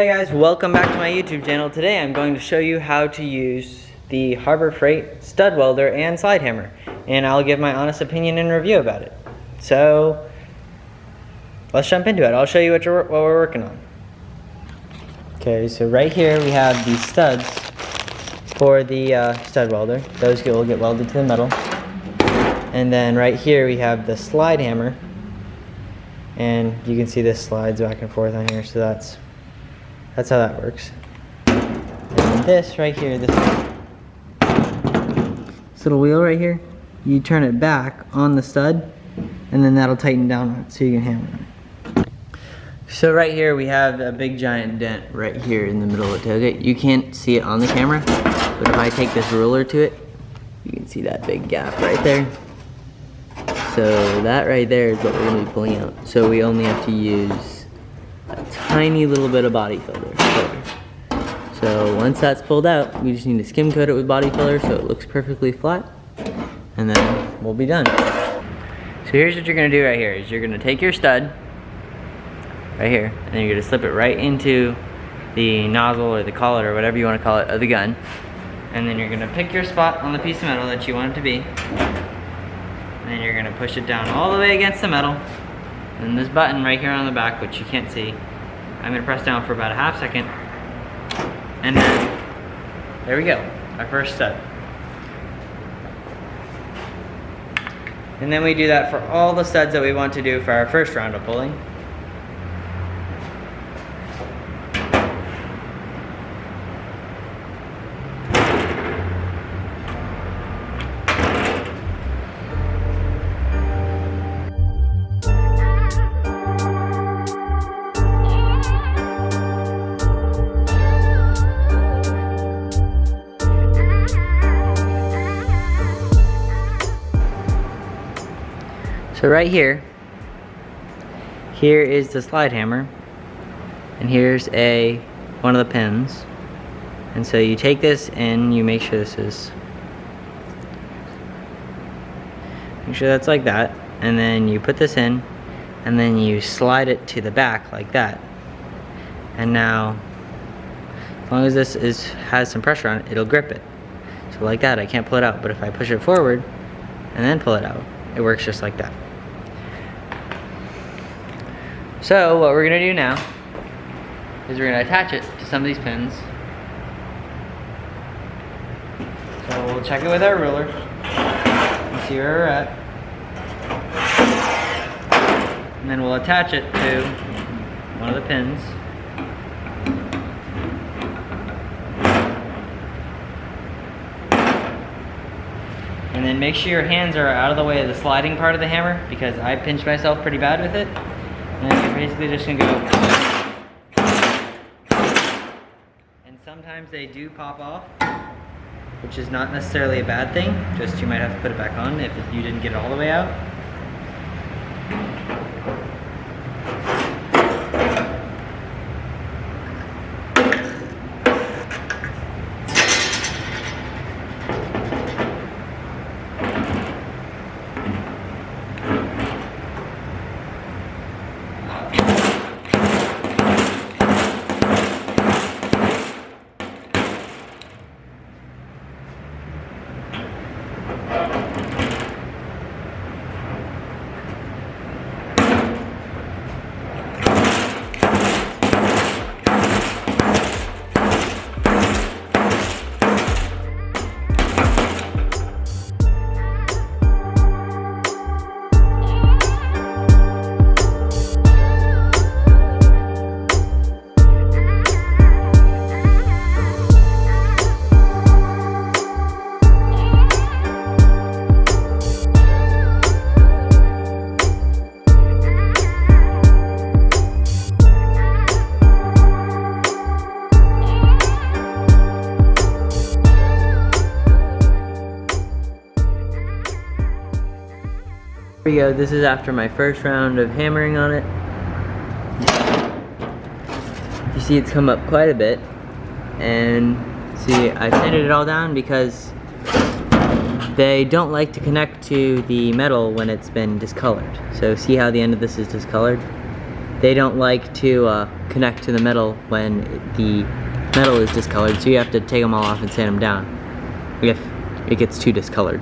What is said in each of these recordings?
Hey guys, welcome back to my YouTube channel. Today I'm going to show you how to use the Harbor Freight stud welder and slide hammer, and I'll give my honest opinion and review about it. So let's jump into it. I'll show you what we're working on. Okay, so right here we have the studs for the stud welder. Those will get welded to the metal. And then right here we have the slide hammer, and you can see this slides back and forth on here, so that's how that works. And this right here, this little wheel right here, you turn it back on the stud, and then that'll tighten down on it so you can hammer on it. So right here we have a big giant dent right here in the middle of the tailgate. You can't see it on the camera, but if I take this ruler to it, you can see that big gap right there. So that right there is what we're going to be pulling out. So we only have to use a tiny little bit of body filler. So once that's pulled out, we just need to skim coat it with body filler so it looks perfectly flat, and then we'll be done. So here's what you're gonna do right here, is you're gonna take your stud right here, and you're gonna slip it right into the nozzle or the collet or whatever you wanna call it of the gun. And then you're gonna pick your spot on the piece of metal that you want it to be. And then you're gonna push it down all the way against the metal. And this button right here on the back, which you can't see, I'm gonna press down for about a half second. And then, there we go, our first stud. And then we do that for all the studs that we want to do for our first round of pulling. So right here is the slide hammer, and here's one of the pins. And so you take this and you make sure that's like that, and then you put this in, and then you slide it to the back like that. And now, as long as this has some pressure on it, it'll grip it. So like that, I can't pull it out, but if I push it forward and then pull it out, it works just like that. So what we're gonna do now is we're gonna attach it to some of these pins. So we'll check it with our ruler and see where we're at. And then we'll attach it to one of the pins. And then make sure your hands are out of the way of the sliding part of the hammer, because I pinched myself pretty bad with it. And then you're basically just gonna go. And sometimes they do pop off, which is not necessarily a bad thing, just you might have to put it back on if you didn't get it all the way out. Here we go, this is after my first round of hammering on it. You see it's come up quite a bit, and see I sanded it all down because They don't like to connect to the metal when it's been discolored. So see how the end of this is discolored? they don't like to connect to the metal when the metal is discolored, so you have to take them all off and sand them down if it gets too discolored.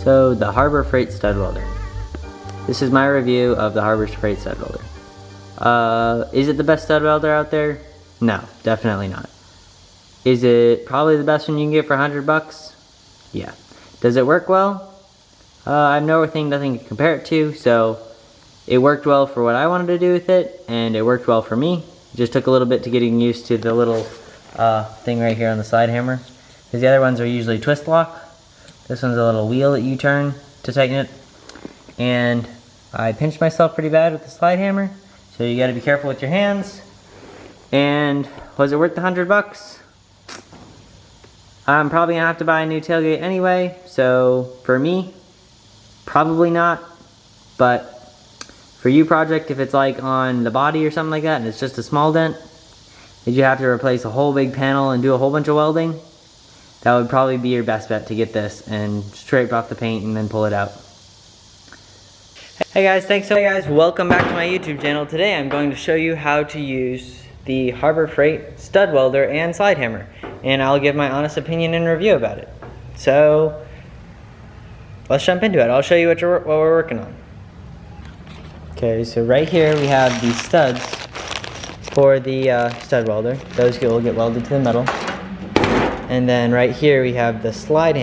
So the Harbor Freight stud welder. This is my review of the Harbor Freight stud welder. Is it the best stud welder out there? No, definitely not. Is it probably the best one you can get for $100? Yeah. Does it work well? I have nothing to compare it to, so it worked well for what I wanted to do with it, and it worked well for me. It just took a little bit to getting used to the little thing right here on the slide hammer, because the other ones are usually twist lock. This one's a little wheel that you turn to tighten it, and I pinched myself pretty bad with the slide hammer, so you got to be careful with your hands. And was it worth the $100? I'm probably gonna have to buy a new tailgate anyway, so for me, probably not. But for you, project, if it's like on the body or something like that and it's just a small dent, did you have to replace a whole big panel and do a whole bunch of welding? That would probably be your best bet to get this and scrape off the paint and then pull it out. Hey guys, welcome back to my YouTube channel. Today I'm going to show you how to use the Harbor Freight stud welder and slide hammer, and I'll give my honest opinion and review about it. So let's jump into it. I'll show you what we're working on. Okay, so right here we have the studs for the stud welder. Those will get welded to the metal. And then right here we have the slide